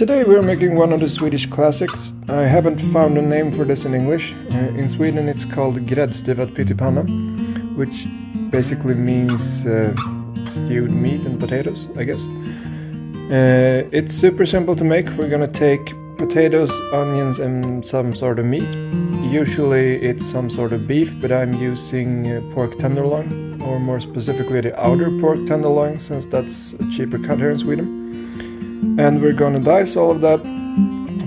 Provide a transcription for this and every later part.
Today we're making one of the Swedish classics. I haven't found a name for this in English. In Sweden it's called Gräddstuvad Panna, which basically means stewed meat and potatoes, I guess. It's super simple to make. We're gonna take potatoes, onions and some sort of meat. Usually it's some sort of beef, but I'm using pork tenderloin, or more specifically the outer pork tenderloin, since that's a cheaper cut here in Sweden. And we're gonna dice all of that,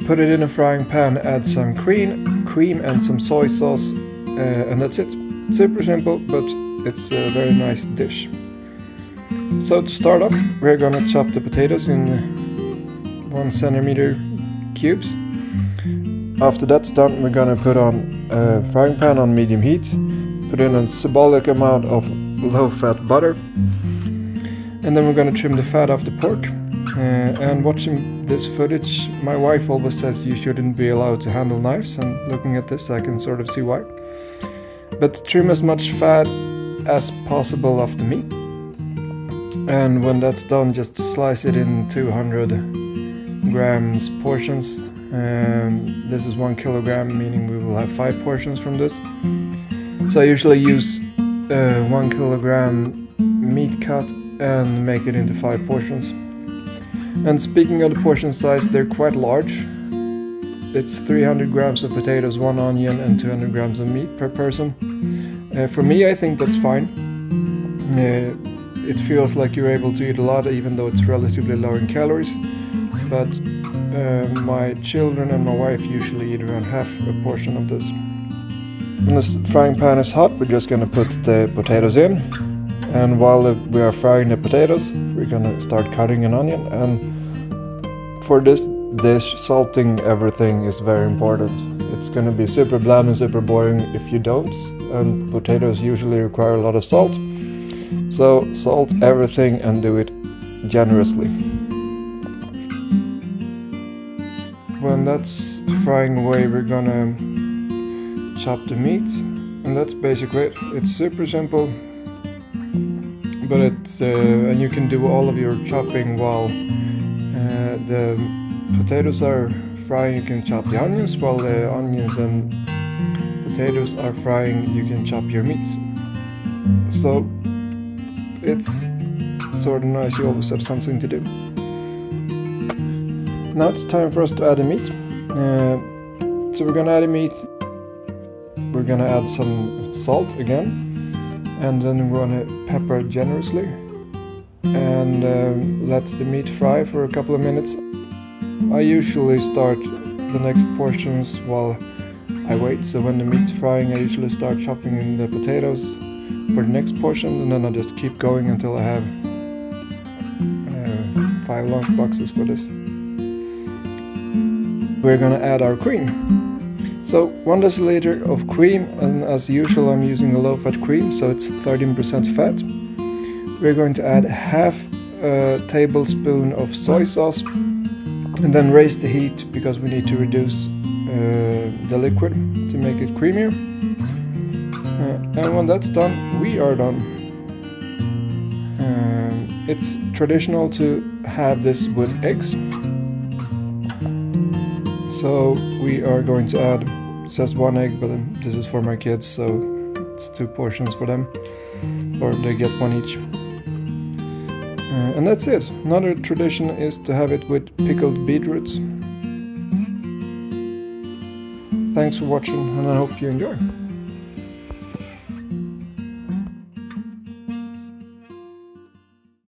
put it in a frying pan, add some cream and some soy sauce, and that's it. Super simple, but it's a very nice dish. So to start off, we're gonna chop the potatoes in 1 centimeter cubes. After that's done, we're gonna put on a frying pan on medium heat, put in a symbolic amount of low-fat butter, and then we're gonna trim the fat off the pork. And watching this footage, my wife always says you shouldn't be allowed to handle knives, and looking at this I can sort of see why. But trim as much fat as possible off the meat, and when that's done, just slice it in 200 grams portions. This is 1 kilogram, meaning we will have 5 portions from this. So I usually use 1 kilogram meat cut and make it into 5 portions. And speaking of the portion size, they're quite large. It's 300 grams of potatoes, 1 onion and 200 grams of meat per person. For me, I think that's fine. It feels like you're able to eat a lot, even though it's relatively low in calories. But my children and my wife usually eat around half a portion of this. When the frying pan is hot, we're just gonna put the potatoes in. And while we are frying the potatoes, we're gonna start cutting an onion. And for this dish, salting everything is very important. It's gonna be super bland and super boring if you don't. And potatoes usually require a lot of salt. So salt everything and do it generously. When that's frying away, we're gonna chop the meat. And that's basically it. It's super simple. But it's and you can do all of your chopping while the potatoes are frying. You can chop the onions while the onions and potatoes are frying. You can chop your meats. So it's sort of nice. You always have something to do. Now it's time for us to add the meat. So we're gonna add the meat. We're gonna add some salt again. And then we're gonna pepper generously and let the meat fry for a couple of minutes. I usually start the next portions while I wait. So when the meat's frying, I usually start chopping in the potatoes for the next portion, and then I just keep going until I have 5 lunch boxes for this. We're gonna add our cream. So 1 deciliter of cream, and as usual I'm using a low-fat cream, so it's 13% fat. We're going to add half a tablespoon of soy sauce, and then raise the heat because we need to reduce the liquid to make it creamier. And when that's done, we are done. It's traditional to have this with eggs. So we are going to add, it says 1 egg, but this is for my kids, so it's 2 portions for them, or they get 1 each. And that's it. Another tradition is to have it with pickled beetroots. Thanks for watching, and I hope you enjoy.